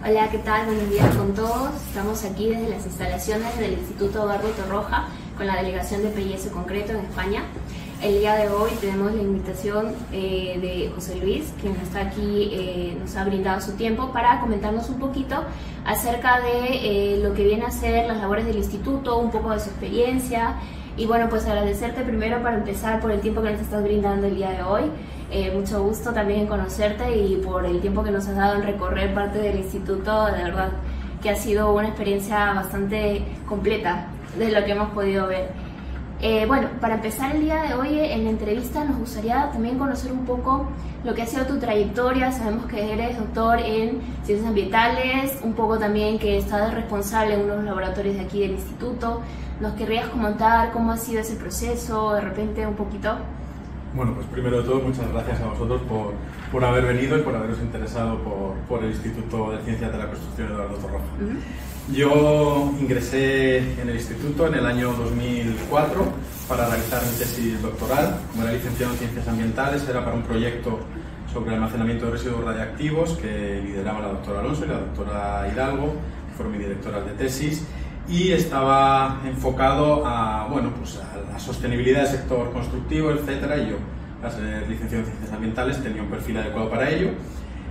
Hola, ¿qué tal? Buenos días con todos. Estamos aquí desde las instalaciones del Instituto Eduardo Torroja con la delegación de PIS Concreto en España. El día de hoy tenemos la invitación de José Luis, quien está aquí, nos ha brindado su tiempo para comentarnos un poquito acerca de lo que viene a ser las labores del instituto, un poco de su experiencia. Y bueno, pues agradecerte primero para empezar por el tiempo que nos estás brindando el día de hoy. Mucho gusto también en conocerte y por el tiempo que nos has dado en recorrer parte del instituto. De verdad que ha sido una experiencia bastante completa de lo que hemos podido ver. Bueno, para empezar el día de hoy en la entrevista nos gustaría también conocer un poco lo que ha sido tu trayectoria. Sabemos que eres doctor en ciencias ambientales, un poco también que estás responsable en uno de los laboratorios de aquí del instituto. ¿Nos querrías comentar cómo ha sido ese proceso, de repente un poquito? Bueno, pues primero de todo, muchas gracias a vosotros por haber venido y por haberos interesado por el Instituto de Ciencias de la Construcción Eduardo Torroja. Yo ingresé en el instituto en el año 2004 para realizar mi tesis doctoral. Como era licenciado en Ciencias Ambientales, era para un proyecto sobre el almacenamiento de residuos radiactivos que lideraba la doctora Alonso y la doctora Hidalgo, que fueron mis directoras de tesis, y estaba enfocado a, bueno, pues a la sostenibilidad del sector constructivo, etcétera, y yo, al ser licenciado en Ciencias Ambientales, tenía un perfil adecuado para ello.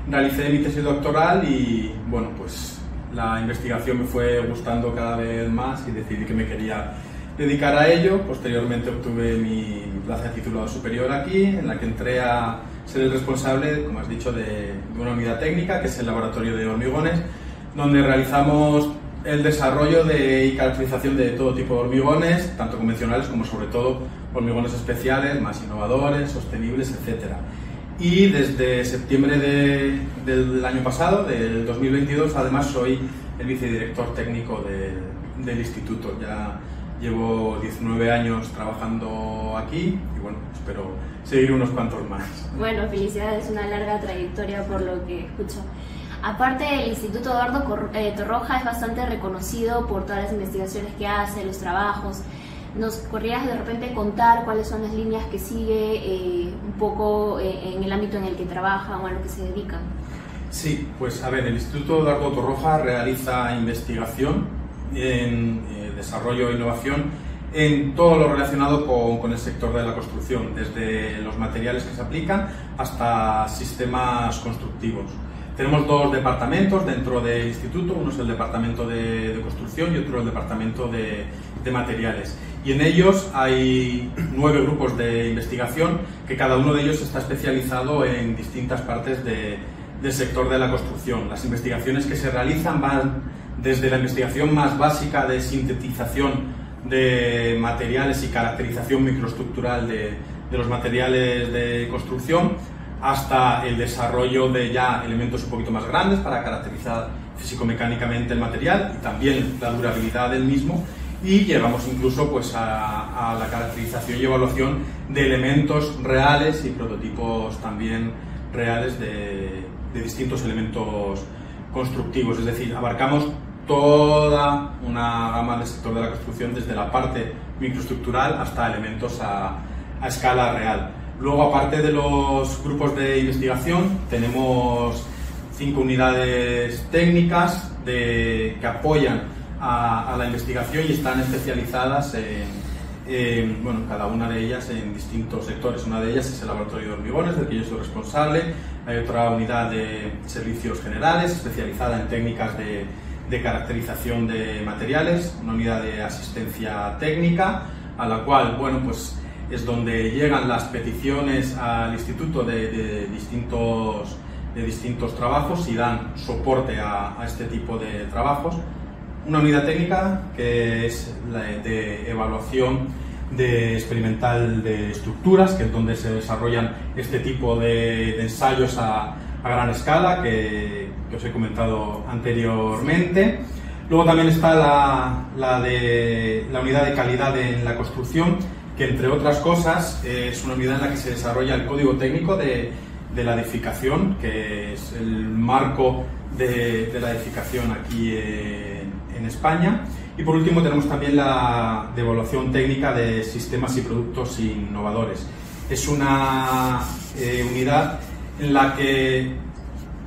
Realicé mi tesis doctoral y, bueno, pues la investigación me fue gustando cada vez más y decidí que me quería dedicar a ello. Posteriormente obtuve mi plaza de titulado superior aquí, en la que entré a ser el responsable, como has dicho, de una unidad técnica, que es el laboratorio de hormigones, donde realizamos el desarrollo y caracterización de todo tipo de hormigones, tanto convencionales como sobre todo hormigones especiales, más innovadores, sostenibles, etc. Y desde septiembre del año pasado, del 2022, además soy el vicedirector técnico del instituto. Ya llevo 19 años trabajando aquí y bueno, espero seguir unos cuantos más. Bueno, felicidades, una larga trayectoria por lo que escucho. Aparte, el Instituto Eduardo Torroja es bastante reconocido por todas las investigaciones que hace, los trabajos. ¿Nos podrías de repente contar cuáles son las líneas que sigue un poco en el ámbito en el que trabajan o a lo que se dedican? Sí, pues a ver, el Instituto Eduardo Torroja realiza investigación en desarrollo e innovación en todo lo relacionado con el sector de la construcción, desde los materiales que se aplican hasta sistemas constructivos. Tenemos dos departamentos dentro del instituto, uno es el departamento de construcción y otro el departamento de materiales. Y en ellos hay 9 grupos de investigación que cada uno de ellos está especializado en distintas partes del sector de la construcción. Las investigaciones que se realizan van desde la investigación más básica de sintetización de materiales y caracterización microestructural de los materiales de construcción, hasta el desarrollo de ya elementos un poquito más grandes para caracterizar físico-mecánicamente el material y también la durabilidad del mismo, y llegamos incluso pues a la caracterización y evaluación de elementos reales y prototipos también reales de distintos elementos constructivos. Es decir, abarcamos toda una gama del sector de la construcción, desde la parte microestructural hasta elementos a escala real. Luego, aparte de los grupos de investigación, tenemos 5 unidades técnicas que apoyan a la investigación y están especializadas bueno, cada una de ellas en distintos sectores. Una de ellas es el laboratorio de hormigones, del que yo soy responsable. Hay otra unidad de servicios generales especializada en técnicas de caracterización de materiales, una unidad de asistencia técnica, a la cual, bueno, pues es donde llegan las peticiones al instituto de distintos trabajos y dan soporte a este tipo de trabajos. Una unidad técnica que es la de evaluación experimental de estructuras, que es donde se desarrollan este tipo de ensayos a gran escala que os he comentado anteriormente. Luego también está la unidad de calidad en la construcción, que entre otras cosas es una unidad en la que se desarrolla el código técnico de la edificación, que es el marco de la edificación aquí en España. Y por último tenemos también la de evaluación técnica de sistemas y productos innovadores. Es una unidad en la que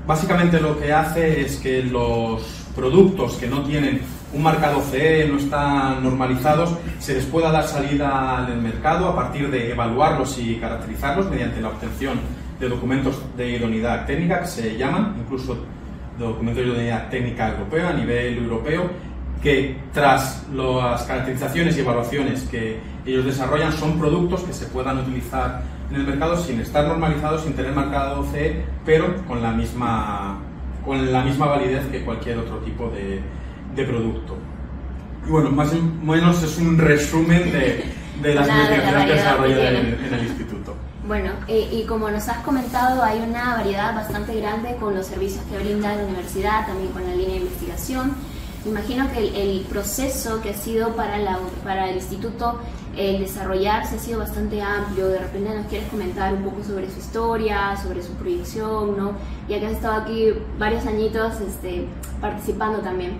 básicamente lo que hace es que los productos que no tienen un marcado CE, no están normalizados, se les pueda dar salida al mercado a partir de evaluarlos y caracterizarlos mediante la obtención de documentos de idoneidad técnica, que se llaman incluso documentos de idoneidad técnica europea, a nivel europeo, que tras las caracterizaciones y evaluaciones que ellos desarrollan son productos que se puedan utilizar en el mercado sin estar normalizados, sin tener marcado CE, pero con la misma validez que cualquier otro tipo de producto. Y bueno, más o menos es un resumen de las investigaciones que se desarrollan en el instituto. Bueno, y como nos has comentado, hay una variedad bastante grande con los servicios que brinda la universidad, también con la línea de investigación. Me imagino que el proceso que ha sido para el instituto, el desarrollarse ha sido bastante amplio. De repente nos quieres comentar un poco sobre su historia, sobre su proyección, ¿no? Ya que has estado aquí varios añitos participando también.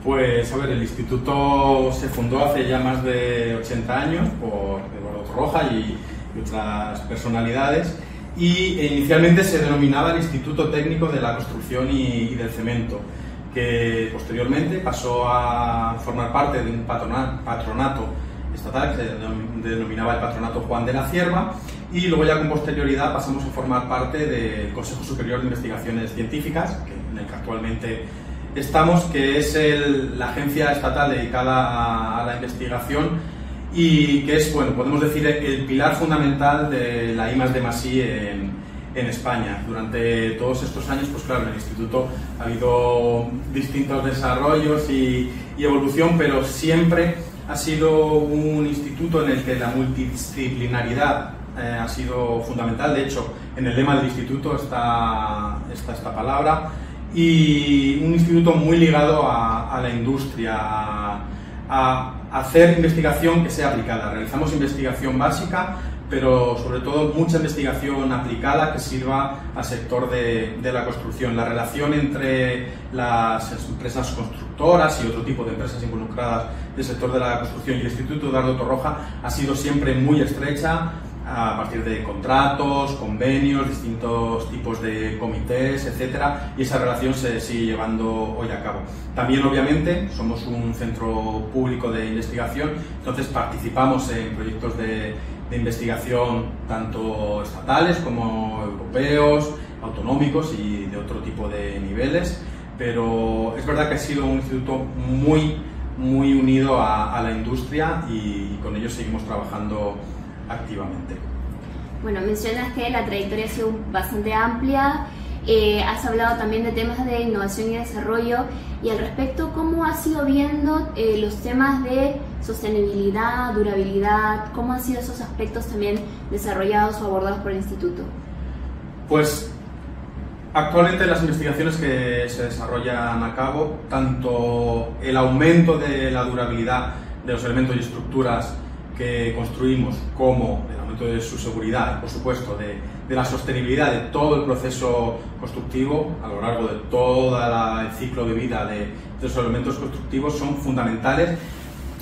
Pues, a ver, el instituto se fundó hace ya más de 80 años por Eduardo Torroja y otras personalidades, y inicialmente se denominaba el Instituto Técnico de la Construcción y del Cemento, que posteriormente pasó a formar parte de un patronato estatal que se denominaba el Patronato Juan de la Cierva, y luego ya con posterioridad pasamos a formar parte del Consejo Superior de Investigaciones Científicas, en el que actualmente estamos, que es la agencia estatal dedicada a la investigación y que es, bueno, podemos decir, el pilar fundamental de la I+D+I en España. Durante todos estos años, pues claro, en el instituto ha habido distintos desarrollos y evolución, pero siempre ha sido un instituto en el que la multidisciplinaridad ha sido fundamental. De hecho, en el lema del instituto está esta palabra, y un instituto muy ligado a la industria, a hacer investigación que sea aplicada. Realizamos investigación básica, pero sobre todo mucha investigación aplicada que sirva al sector de la construcción. La relación entre las empresas constructoras y otro tipo de empresas involucradas del sector de la construcción y el Instituto Eduardo Torroja ha sido siempre muy estrecha, a partir de contratos, convenios, distintos tipos de comités, etcétera, y esa relación se sigue llevando hoy a cabo. También, obviamente, somos un centro público de investigación, entonces participamos en proyectos de investigación tanto estatales como europeos, autonómicos y de otro tipo de niveles, pero es verdad que ha sido un instituto muy unido a la industria, y con ello seguimos trabajando activamente. Bueno, mencionas que la trayectoria ha sido bastante amplia, has hablado también de temas de innovación y desarrollo, y al respecto, ¿cómo has ido viendo los temas de sostenibilidad, durabilidad? ¿Cómo han sido esos aspectos también desarrollados o abordados por el instituto? Pues actualmente las investigaciones que se desarrollan a cabo, tanto el aumento de la durabilidad de los elementos y estructuras que construimos, como el aumento de su seguridad, por supuesto, de la sostenibilidad de todo el proceso constructivo a lo largo de todo el ciclo de vida de los elementos constructivos, son fundamentales.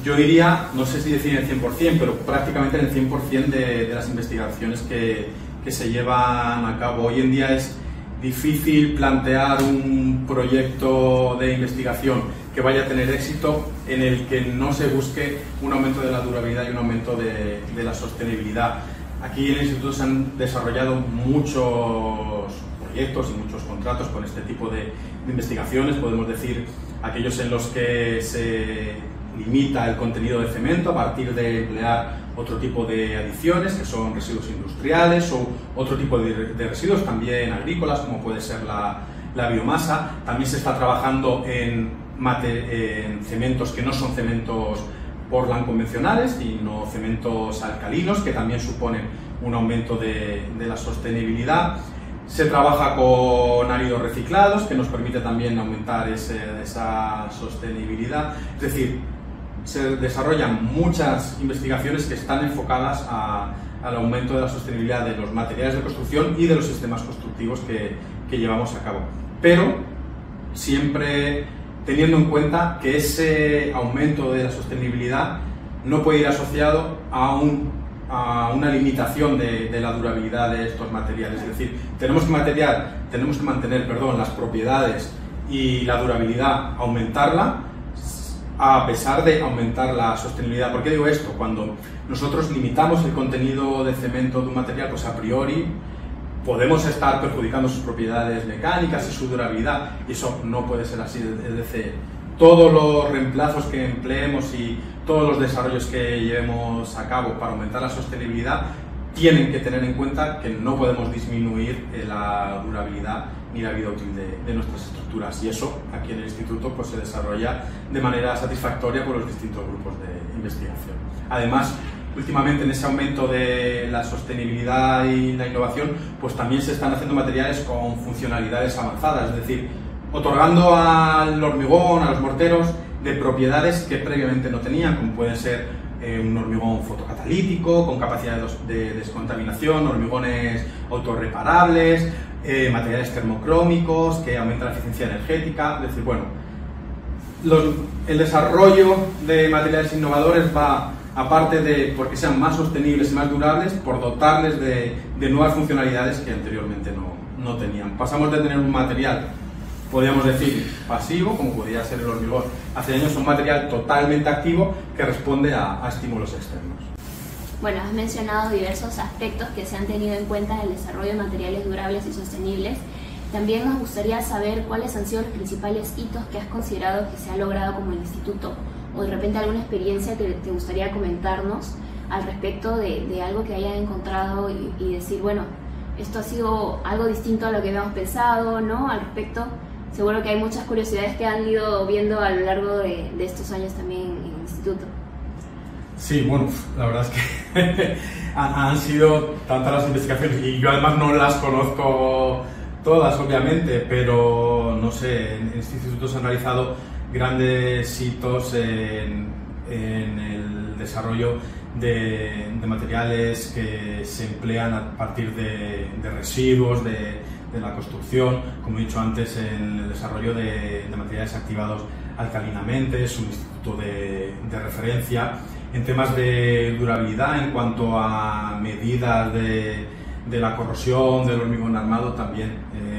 Yo diría, no sé si decir el 100%, pero prácticamente en el 100% de las investigaciones que se llevan a cabo. Hoy en día es difícil plantear un proyecto de investigación que vaya a tener éxito en el que no se busque un aumento de la durabilidad y un aumento de la sostenibilidad. Aquí en el instituto se han desarrollado muchos proyectos y muchos contratos con este tipo de investigaciones. Podemos decir aquellos en los que se limita el contenido de cemento a partir de emplear otro tipo de adiciones, que son residuos industriales, o otro tipo de residuos también agrícolas, como puede ser la biomasa. También se está trabajando en cementos que no son cementos Portland convencionales, sino cementos alcalinos, que también suponen un aumento de la sostenibilidad. Se trabaja con áridos reciclados, que nos permite también aumentar esa sostenibilidad. Es decir, se desarrollan muchas investigaciones que están enfocadas al aumento de la sostenibilidad de los materiales de construcción y de los sistemas constructivos que llevamos a cabo. Pero siempre teniendo en cuenta que ese aumento de la sostenibilidad no puede ir asociado a un a una limitación de la durabilidad de estos materiales. Es decir, tenemos que mantener las propiedades y la durabilidad, aumentarla, a pesar de aumentar la sostenibilidad. ¿Por qué digo esto? Cuando nosotros limitamos el contenido de cemento de un material, pues a priori podemos estar perjudicando sus propiedades mecánicas y su durabilidad, y eso no puede ser así. Es decir, todos los reemplazos que empleemos y todos los desarrollos que llevemos a cabo para aumentar la sostenibilidad tienen que tener en cuenta que no podemos disminuir la durabilidad ni la vida útil de nuestras estructuras, y eso aquí en el instituto pues se desarrolla de manera satisfactoria por los distintos grupos de investigación. Además, últimamente en ese aumento de la sostenibilidad y la innovación, pues también se están haciendo materiales con funcionalidades avanzadas, es decir, otorgando al hormigón, a los morteros, de propiedades que previamente no tenían, como pueden ser un hormigón fotocatalítico con capacidad de descontaminación, hormigones autorreparables, materiales termocrómicos que aumentan la eficiencia energética. Es decir, bueno, el desarrollo de materiales innovadores va, aparte de porque sean más sostenibles y más durables, por dotarles de nuevas funcionalidades que anteriormente no tenían. Pasamos de tener un material, podríamos decir, pasivo, como podría ser el hormigón hace años, a un material totalmente activo que responde a estímulos externos. Bueno, has mencionado diversos aspectos que se han tenido en cuenta en el desarrollo de materiales durables y sostenibles. También nos gustaría saber cuáles han sido los principales hitos que has considerado que se ha logrado como instituto, o de repente alguna experiencia que te gustaría comentarnos al respecto de algo que hayan encontrado y decir, bueno, esto ha sido algo distinto a lo que habíamos pensado, ¿no? Al respecto, seguro que hay muchas curiosidades que han ido viendo a lo largo de estos años también en el instituto. Sí, bueno, la verdad es que han sido tantas las investigaciones y yo además no las conozco todas, obviamente, pero no sé, en este instituto se han realizado grandes hitos en el desarrollo de materiales que se emplean a partir de residuos de la construcción, como he dicho antes, en el desarrollo de materiales activados alcalinamente. Es un instituto de referencia en temas de durabilidad. En cuanto a medidas de la corrosión del hormigón armado, también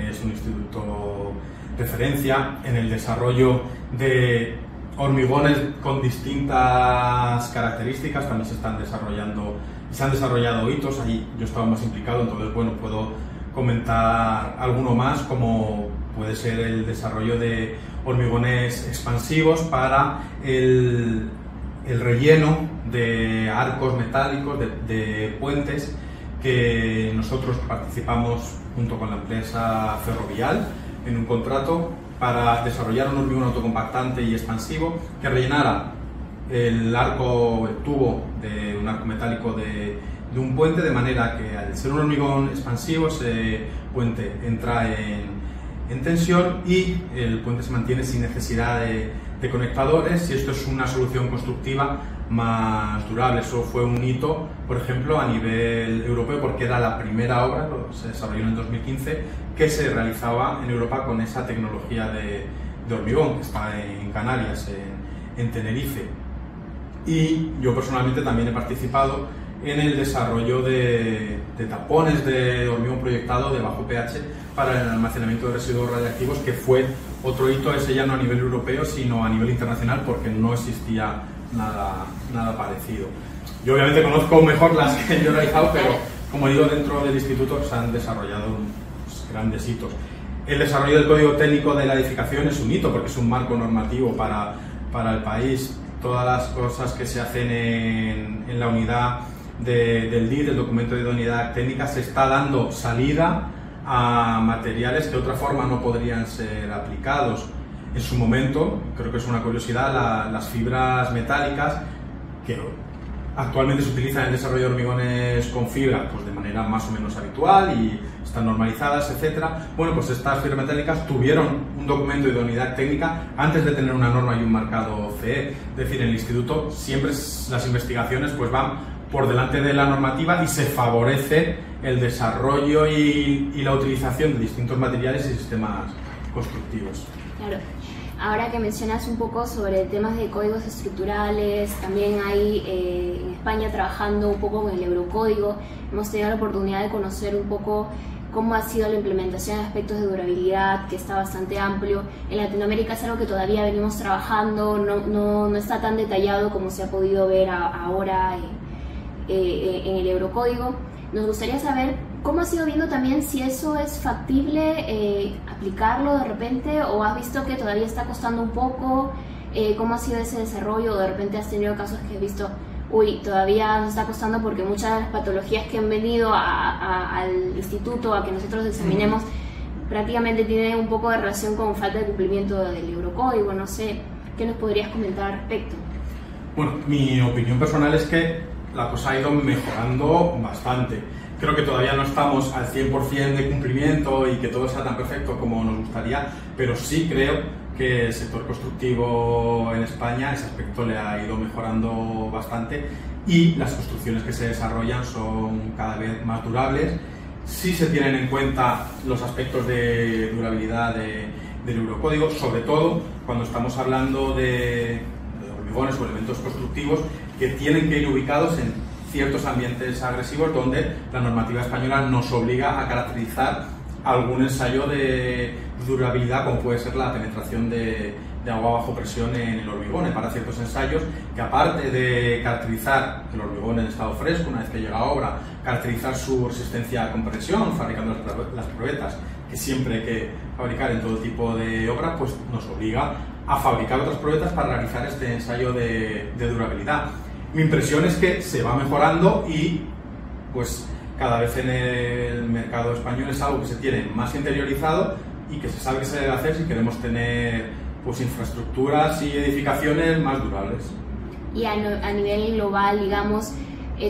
es un instituto de referencia. En el desarrollo de hormigones con distintas características también se han desarrollado hitos. Allí yo estaba más implicado, entonces bueno, puedo comentar alguno más, como puede ser el desarrollo de hormigones expansivos para el relleno de arcos metálicos, de puentes, que nosotros participamos junto con la empresa Ferrovial en un contrato para desarrollar un hormigón autocompactante y expansivo que rellenara el arco, el tubo de un arco metálico de un puente, de manera que al ser un hormigón expansivo ese puente entra en tensión y el puente se mantiene sin necesidad de conectadores, y esto es una solución constructiva más durable. Eso fue un hito, por ejemplo, a nivel europeo, porque era la primera obra, se desarrolló en el 2015, que se realizaba en Europa con esa tecnología de hormigón, que está en Canarias, en Tenerife. Y yo personalmente también he participado en el desarrollo de tapones de hormigón proyectado de bajo pH para el almacenamiento de residuos radiactivos, que fue otro hito, ese ya no a nivel europeo, sino a nivel internacional, porque no existía nada parecido. Yo obviamente conozco mejor las que yo he realizado, pero como digo, dentro del instituto se han desarrollado grandes hitos. El desarrollo del código técnico de la edificación es un hito, porque es un marco normativo para el país. Todas las cosas que se hacen en la unidad del DIT, del documento de idoneidad técnica, se está dando salida a materiales que de otra forma no podrían ser aplicados. En su momento, creo que es una curiosidad, las fibras metálicas, que actualmente se utilizan en el desarrollo de hormigones con fibra pues de manera más o menos habitual y están normalizadas, etcétera. Bueno, pues estas fibras metálicas tuvieron un documento de idoneidad técnica antes de tener una norma y un marcado CE. Es decir, en el instituto siempre las investigaciones pues van por delante de la normativa y se favorece el desarrollo y la utilización de distintos materiales y sistemas constructivos. Claro. Ahora que mencionas un poco sobre temas de códigos estructurales, también hay en España trabajando un poco con el Eurocódigo, hemos tenido la oportunidad de conocer un poco cómo ha sido la implementación de aspectos de durabilidad, que está bastante amplio. En Latinoamérica es algo que todavía venimos trabajando, no está tan detallado como se ha podido ver ahora en el Eurocódigo. Nos gustaría saber cómo has ido viendo también si eso es factible aplicarlo de repente, o has visto que todavía está costando un poco, cómo ha sido ese desarrollo, o de repente has tenido casos que has visto, todavía nos está costando porque muchas de las patologías que han venido al instituto a que nosotros examinemos prácticamente tienen un poco de relación con falta de cumplimiento del Eurocódigo. No sé, ¿qué nos podrías comentar al respecto? Bueno, mi opinión personal es que la cosa ha ido mejorando bastante. Creo que todavía no estamos al 100% de cumplimiento y que todo sea tan perfecto como nos gustaría, pero sí creo que el sector constructivo en España, ese aspecto le ha ido mejorando bastante y las construcciones que se desarrollan son cada vez más durables. Sí se tienen en cuenta los aspectos de durabilidad del Eurocódigo, sobre todo cuando estamos hablando de hormigones o elementos constructivos que tienen que ir ubicados en ciertos ambientes agresivos donde la normativa española nos obliga a caracterizar algún ensayo de durabilidad, como puede ser la penetración de agua bajo presión en el hormigón, para ciertos ensayos que, aparte de caracterizar el hormigón en estado fresco una vez que llega a obra, caracterizar su resistencia a compresión fabricando las probetas que siempre hay que fabricar en todo tipo de obra, pues nos obliga a fabricar otras probetas para realizar este ensayo de durabilidad. Mi impresión es que se va mejorando y pues cada vez en el mercado español es algo que se tiene más interiorizado y que se sabe que se debe hacer si queremos tener pues infraestructuras y edificaciones más durables. Y a nivel global, digamos,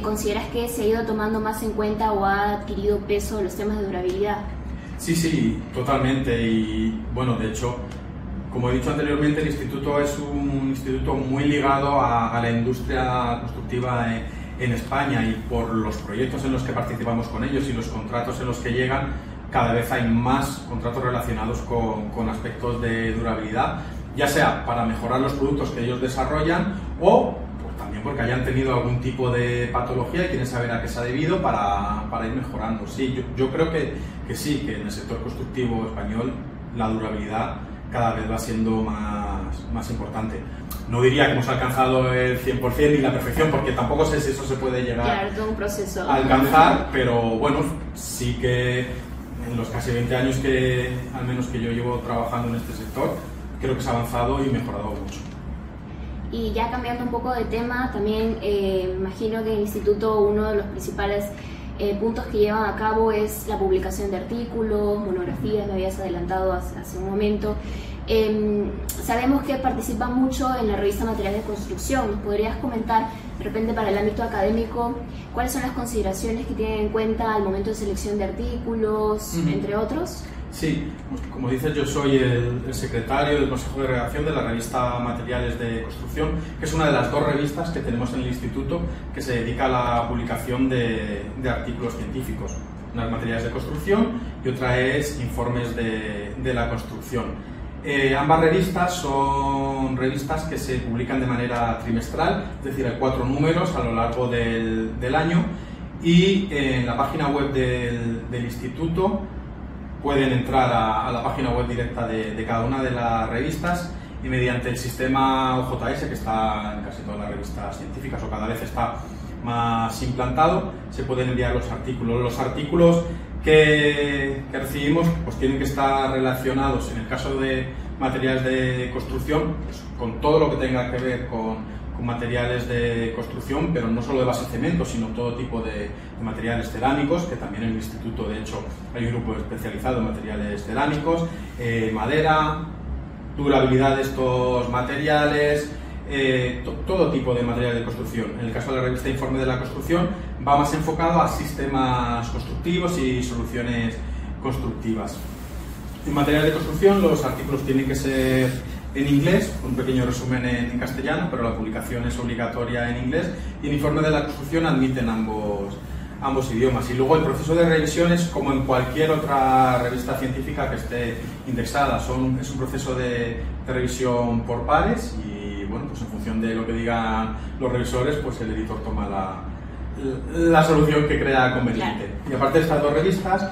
¿consideras que se ha ido tomando más en cuenta o ha adquirido peso los temas de durabilidad? Sí, totalmente. Y bueno, de hecho, como he dicho anteriormente, el instituto es un instituto muy ligado a la industria constructiva en España, y por los proyectos en los que participamos con ellos y los contratos en los que llegan, cada vez hay más contratos relacionados con aspectos de durabilidad, ya sea para mejorar los productos que ellos desarrollan o pues, también porque hayan tenido algún tipo de patología y quieren saber a qué se ha debido para ir mejorando. Sí, yo creo que sí, que en el sector constructivo español la durabilidad cada vez va siendo más importante. No diría que hemos alcanzado el 100% y la perfección, porque tampoco sé si eso se puede llegar a alcanzar, pero bueno, sí que en los casi 20 años que al menos que yo llevo trabajando en este sector, creo que se ha avanzado y mejorado mucho. Y ya cambiando un poco de tema, también imagino que el instituto, uno de los principales puntos que llevan a cabo es la publicación de artículos, monografías, me habías adelantado hace un momento. Sabemos que participa mucho en la revista Materiales de Construcción. ¿Nos podrías comentar, de repente para el ámbito académico, cuáles son las consideraciones que tienen en cuenta al momento de selección de artículos, entre otros? Sí, como dices, yo soy el secretario del Consejo de Redacción de la revista Materiales de Construcción, que es una de las dos revistas que tenemos en el instituto que se dedica a la publicación de artículos científicos. Una es Materiales de Construcción y otra es Informes de la Construcción. Ambas revistas son revistas que se publican de manera trimestral, es decir, hay 4 números a lo largo del año, y en la página web del instituto pueden entrar a la página web directa de cada una de las revistas, y mediante el sistema OJS, que está en casi todas las revistas científicas o cada vez está más implantado, se pueden enviar los artículos. Los artículos que recibimos pues tienen que estar relacionados, en el caso de materiales de construcción, pues, con todo lo que tenga que ver con materiales de construcción, pero no solo de base cemento, sino todo tipo de materiales cerámicos, que también en el instituto de hecho hay un grupo especializado en materiales cerámicos, madera, durabilidad de estos materiales, todo tipo de materiales de construcción. En el caso de la revista Informe de la Construcción va más enfocado a sistemas constructivos y soluciones constructivas. En materiales de construcción los artículos tienen que ser en inglés, con un pequeño resumen en castellano, pero la publicación es obligatoria en inglés, y en Informe de la Construcción admiten ambos idiomas. Y luego el proceso de revisión es como en cualquier otra revista científica que esté indexada. Es un proceso de revisión por pares y bueno, pues en función de lo que digan los revisores, pues el editor toma la solución que crea conveniente. Claro. Y aparte de estas dos revistas,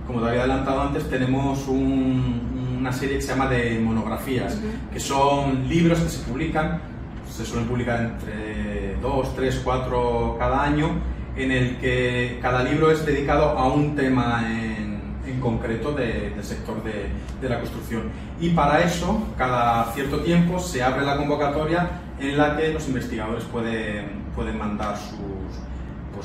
como te había adelantado antes, tenemos una serie que se llama de monografías, que son libros que se publican, se suelen publicar entre 2, 3, 4 cada año, en el que cada libro es dedicado a un tema en concreto del sector de la construcción. Y para eso, cada cierto tiempo se abre la convocatoria en la que los investigadores pueden mandar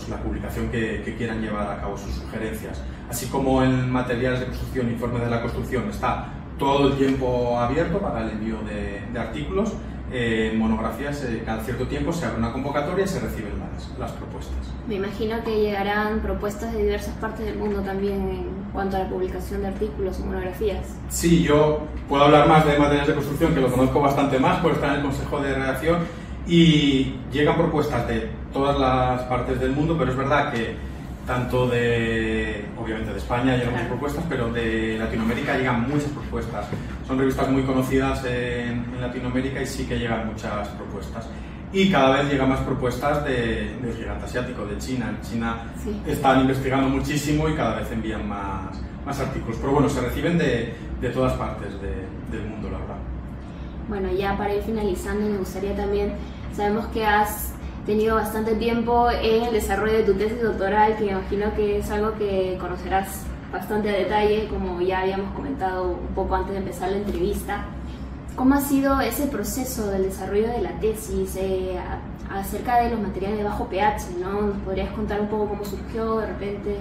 la publicación que quieran llevar a cabo, sus sugerencias. Así como en materiales de construcción, informes de la construcción, está todo el tiempo abierto para el envío de artículos. En monografías, cada cierto tiempo se abre una convocatoria y se reciben las propuestas. Me imagino que llegarán propuestas de diversas partes del mundo también en cuanto a la publicación de artículos o monografías. Sí, yo puedo hablar más de materiales de construcción, que lo conozco bastante más por estar en el Consejo de Redacción, y llegan propuestas de todas las partes del mundo, pero es verdad que tanto obviamente de España llegan muchas propuestas, pero de Latinoamérica llegan muchas propuestas. Son revistas muy conocidas en Latinoamérica y sí que llegan muchas propuestas. Y cada vez llegan más propuestas del gigante asiático, de China. En China están investigando muchísimo y cada vez envían más artículos. Pero bueno, se reciben de todas partes del mundo, la verdad. Bueno, ya para ir finalizando, me gustaría también, sabemos que has tenido bastante tiempo en el desarrollo de tu tesis doctoral, que me imagino que es algo que conocerás bastante a detalle, como ya habíamos comentado un poco antes de empezar la entrevista. ¿Cómo ha sido ese proceso del desarrollo de la tesis acerca de los materiales de bajo pH, ¿no? ¿Nos podrías contar un poco cómo surgió de repente?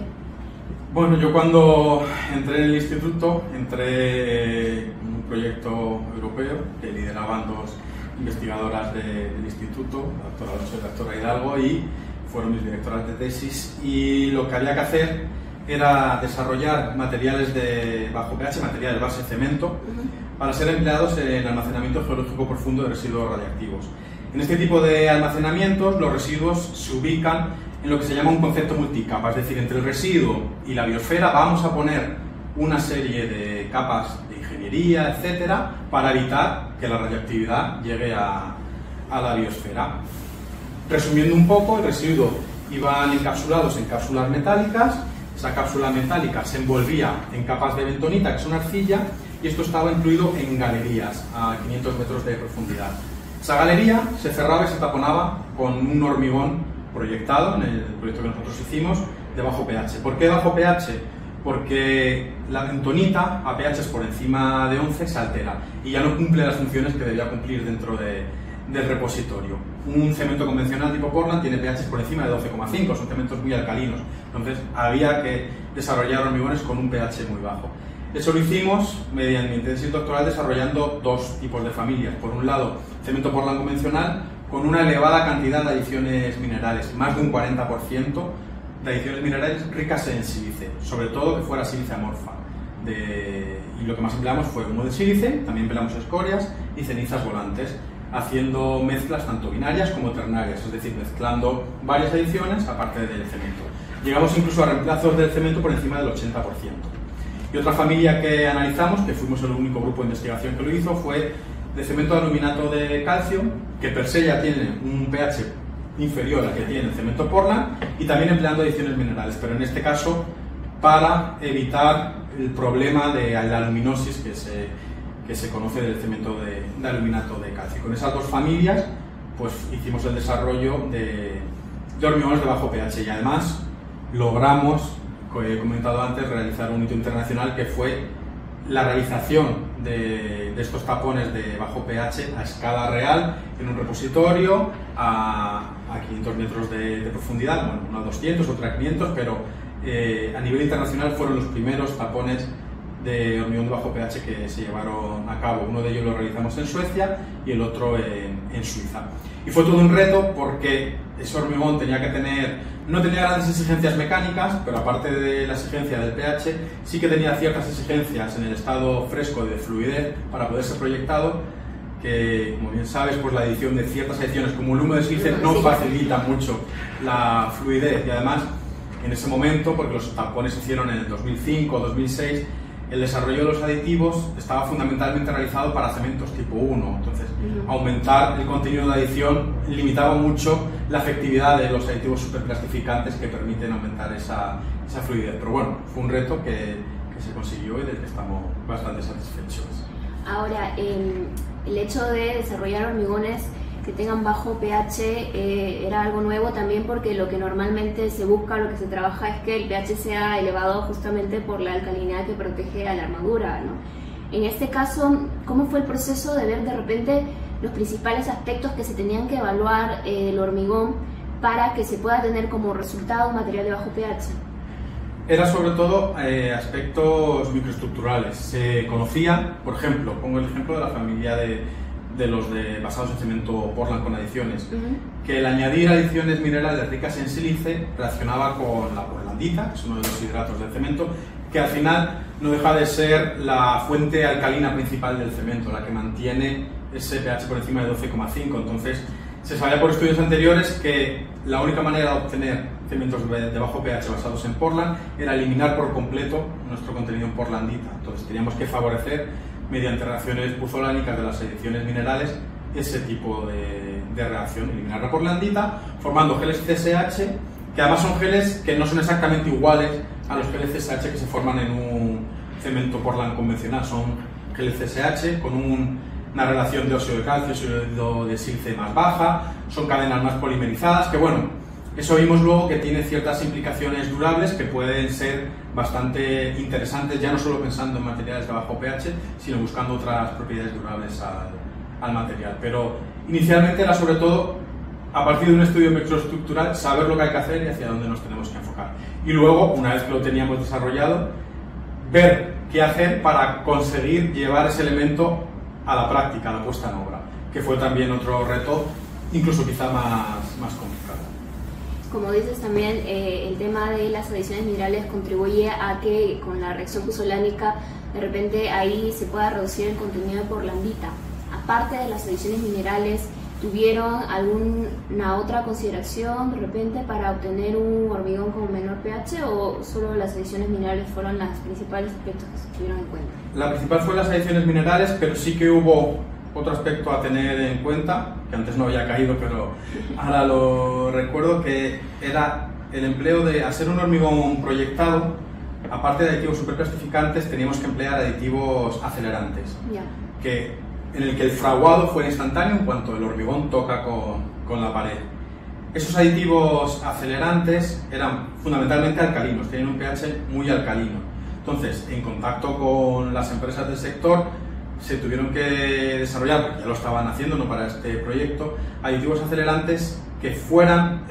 Bueno, yo cuando entré en el instituto, entré en un proyecto europeo que lideraban dos investigadoras del instituto, la doctora Alonso y la doctora Hidalgo, y fueron mis directoras de tesis, y lo que había que hacer era desarrollar materiales de bajo pH, materiales base cemento, para ser empleados en almacenamiento geológico profundo de residuos radiactivos. En este tipo de almacenamientos, los residuos se ubican en lo que se llama un concepto multicapa, es decir, entre el residuo y la biosfera vamos a poner una serie de capas de ingeniería, etcétera, para evitar que la radioactividad llegue a la biosfera. Resumiendo un poco, el residuo iban encapsulados en cápsulas metálicas, esa cápsula metálica se envolvía en capas de bentonita, que son arcilla, y esto estaba incluido en galerías a 500 metros de profundidad. Esa galería se cerraba y se taponaba con un hormigón proyectado, en el proyecto que nosotros hicimos, de bajo pH. ¿Por qué bajo pH? Porque la bentonita a pH por encima de 11 se altera y ya no cumple las funciones que debía cumplir dentro del repositorio. Un cemento convencional tipo Portland tiene pH por encima de 12,5, son cementos muy alcalinos, entonces había que desarrollar hormigones con un pH muy bajo. Eso lo hicimos mediante mi tesis doctoral desarrollando dos tipos de familias. Por un lado, cemento Portland convencional con una elevada cantidad de adiciones minerales, más de un 40% de adiciones minerales ricas en sílice, sobre todo que fuera sílice amorfa. Y lo que más empleamos fue humo de sílice, también empleamos escorias y cenizas volantes, haciendo mezclas tanto binarias como ternarias, es decir, mezclando varias adiciones aparte del cemento. Llegamos incluso a reemplazos del cemento por encima del 80%. Y otra familia que analizamos, que fuimos el único grupo de investigación que lo hizo, fue de cemento de aluminato de calcio, que per se ya tiene un pH inferior al que tiene el cemento Portland, y también empleando adiciones minerales, pero en este caso para evitar el problema de la aluminosis que se conoce del cemento de aluminato de calcio. Con esas dos familias pues hicimos el desarrollo de hormigones de bajo pH y además logramos, como he comentado antes, realizar un hito internacional que fue la realización de estos tapones de bajo pH a escala real en un repositorio a 500 metros de profundidad, bueno, uno a 200, otro a 500, pero a nivel internacional fueron los primeros tapones de hormigón de bajo pH que se llevaron a cabo. Uno de ellos lo realizamos en Suecia y el otro en Suiza. Y fue todo un reto porque ese hormigón no tenía grandes exigencias mecánicas, pero aparte de la exigencia del pH, sí que tenía ciertas exigencias en el estado fresco de fluidez para poder ser proyectado, que como bien sabes, pues la adición de ciertas adiciones como el humo de sílice no facilita mucho la fluidez y además En ese momento, porque los tampones se hicieron en el 2005 o 2006, el desarrollo de los aditivos estaba fundamentalmente realizado para cementos tipo 1, entonces aumentar el contenido de adición limitaba mucho la efectividad de los aditivos superplastificantes que permiten aumentar esa fluidez. Pero bueno, fue un reto que se consiguió y del que estamos bastante satisfechos. Ahora, el hecho de desarrollar hormigones que tengan bajo pH era algo nuevo también, porque lo que normalmente se busca, lo que se trabaja es que el pH sea elevado justamente por la alcalinidad que protege a la armadura, ¿no? En este caso, ¿cómo fue el proceso de ver de repente los principales aspectos que se tenían que evaluar del hormigón para que se pueda tener como resultado un material de bajo pH? Era sobre todo aspectos microestructurales. Se conocía, por ejemplo, pongo el ejemplo de la familia de los basados en cemento Portland con adiciones, que el añadir adiciones minerales ricas en sílice reaccionaba con la portlandita, que es uno de los hidratos del cemento, que al final no deja de ser la fuente alcalina principal del cemento, la que mantiene ese pH por encima de 12,5. Entonces, se sabía por estudios anteriores que la única manera de obtener cementos de bajo pH basados en Portland era eliminar por completo nuestro contenido en portlandita. Entonces, teníamos que favorecer mediante reacciones puzolánicas de las adiciones minerales ese tipo de reacción, eliminar la portlandita, formando geles CSH, que además son geles que no son exactamente iguales a los geles CSH que se forman en un cemento Portland convencional. Son geles CSH con una relación de óxido de calcio, óxido de sílice más baja, son cadenas más polimerizadas, que bueno, eso vimos luego que tiene ciertas implicaciones durables que pueden ser bastante interesantes, ya no solo pensando en materiales de bajo pH, sino buscando otras propiedades durables al material. Pero inicialmente era sobre todo, a partir de un estudio microestructural, saber lo que hay que hacer y hacia dónde nos tenemos que enfocar. Y luego, una vez que lo teníamos desarrollado, ver qué hacer para conseguir llevar ese elemento a la práctica, a la puesta en obra, que fue también otro reto, incluso quizá más complicado. Como dices también, el tema de las adiciones minerales contribuye a que con la reacción puzolánica de repente ahí se pueda reducir el contenido de portlandita. Aparte de las adiciones minerales, ¿tuvieron alguna otra consideración de repente para obtener un hormigón con menor pH, o solo las adiciones minerales fueron los principales aspectos que se tuvieron en cuenta? La principal fue las adiciones minerales, pero sí que hubo otro aspecto a tener en cuenta, que antes no había caído, pero ahora lo recuerdo, que era el empleo de hacer un hormigón proyectado. Aparte de aditivos superplastificantes, teníamos que emplear aditivos acelerantes, en el que el fraguado fuera instantáneo en cuanto el hormigón toca con la pared. Esos aditivos acelerantes eran fundamentalmente alcalinos, tenían un pH muy alcalino. Entonces, en contacto con las empresas del sector, se tuvieron que desarrollar, porque ya lo estaban haciendo, no para este proyecto, aditivos acelerantes que fueran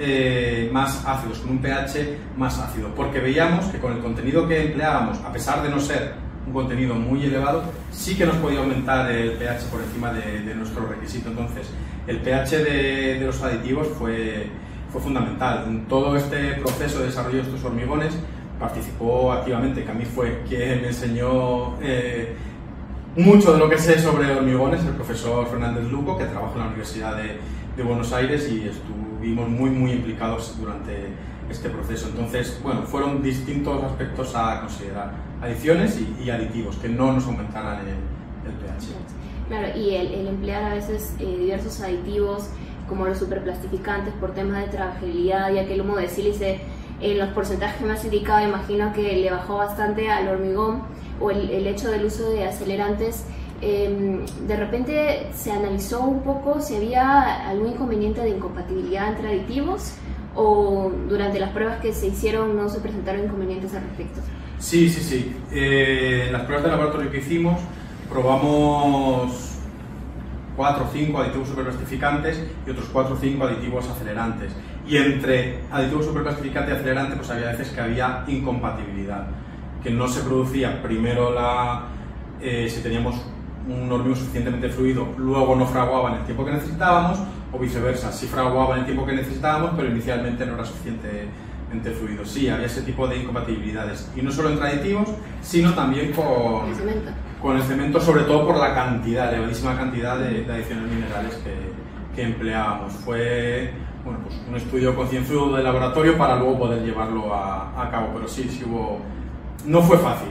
más ácidos, con un pH más ácido, porque veíamos que con el contenido que empleábamos, a pesar de no ser un contenido muy elevado, sí que nos podía aumentar el pH por encima de nuestro requisito. Entonces, el pH de los aditivos fue fundamental. En todo este proceso de desarrollo de estos hormigones participó activamente, que a mí fue quien me enseñó mucho de lo que sé sobre hormigones, el profesor Fernández Luco, que trabaja en la Universidad de Buenos Aires, y estuvimos muy implicados durante este proceso. Entonces, bueno, fueron distintos aspectos a considerar, adiciones y aditivos, que no nos aumentaran el pH. Claro, y el emplear a veces diversos aditivos como los superplastificantes por temas de trabajabilidad, ya que el humo de sílice en los porcentajes más indicados, imagino que le bajó bastante al hormigón, o el hecho del uso de acelerantes. De repente se analizó un poco si había algún inconveniente de incompatibilidad entre aditivos, o durante las pruebas que se hicieron no se presentaron inconvenientes al respecto. Sí. En las pruebas de laboratorio que hicimos probamos 4 o 5 aditivos superplastificantes y otros 4 o 5 aditivos acelerantes. Y entre aditivos superplastificante y acelerante, pues había veces que había incompatibilidad, que no se producía primero si teníamos un hormigón suficientemente fluido, luego no fraguaba en el tiempo que necesitábamos, o viceversa, sí fraguaba en el tiempo que necesitábamos, pero inicialmente no era suficientemente fluido. Sí, había ese tipo de incompatibilidades, y no solo entre aditivos, sino también con el cemento, sobre todo por la elevadísima cantidad de adiciones minerales que empleábamos. Fue bueno, pues un estudio concienzudo de laboratorio para luego poder llevarlo a cabo, pero sí hubo, no fue fácil.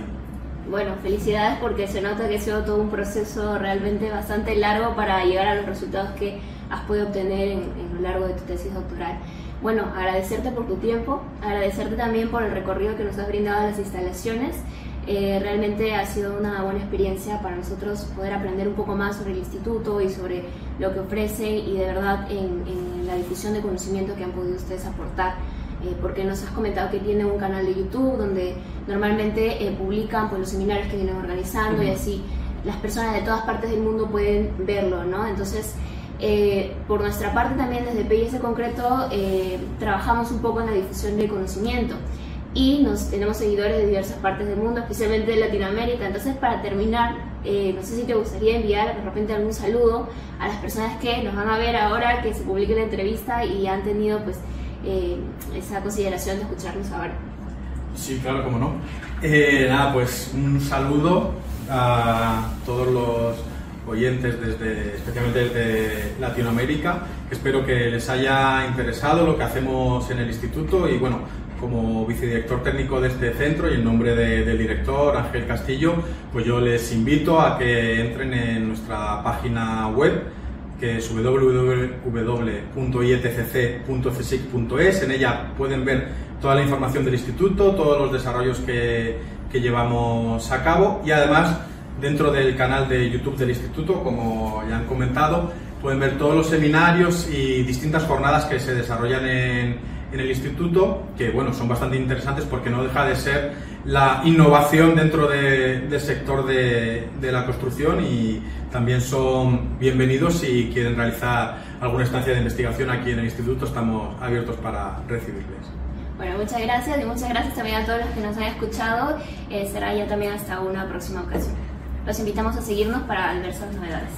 Bueno, felicidades porque se nota que ha sido todo un proceso realmente bastante largo para llegar a los resultados que has podido obtener en lo largo de tu tesis doctoral. Bueno, agradecerte por tu tiempo, agradecerte también por el recorrido que nos has brindado a las instalaciones. Realmente ha sido una buena experiencia para nosotros poder aprender un poco más sobre el instituto y sobre lo que ofrece y de verdad en la difusión de conocimiento que han podido ustedes aportar. Porque nos has comentado que tiene un canal de YouTube donde normalmente publican pues, los seminarios que vienen organizando y así las personas de todas partes del mundo pueden verlo, ¿no? Entonces, por nuestra parte también desde PIS Concreto trabajamos un poco en la difusión del conocimiento y tenemos seguidores de diversas partes del mundo, especialmente de Latinoamérica. Entonces, para terminar, no sé si te gustaría enviar de repente algún saludo a las personas que nos van a ver ahora, que se publique la entrevista y han tenido pues esa consideración de escucharnos ahora. Sí, claro, cómo no. Nada, pues un saludo a todos los oyentes, especialmente desde Latinoamérica. Espero que les haya interesado lo que hacemos en el instituto y bueno, como vicedirector técnico de este centro y en nombre del director Ángel Castillo, pues yo les invito a que entren en nuestra página web, que es www.ietcc.csic.es. En ella pueden ver toda la información del instituto, todos los desarrollos que llevamos a cabo y además dentro del canal de YouTube del instituto, como ya han comentado, pueden ver todos los seminarios y distintas jornadas que se desarrollan en el instituto, que bueno, son bastante interesantes porque no deja de ser la innovación dentro del sector de la construcción y también son bienvenidos si quieren realizar alguna estancia de investigación aquí en el instituto. Estamos abiertos para recibirles. Bueno, muchas gracias y muchas gracias también a todos los que nos han escuchado. Será ya también hasta una próxima ocasión. Los invitamos a seguirnos para diversas novedades.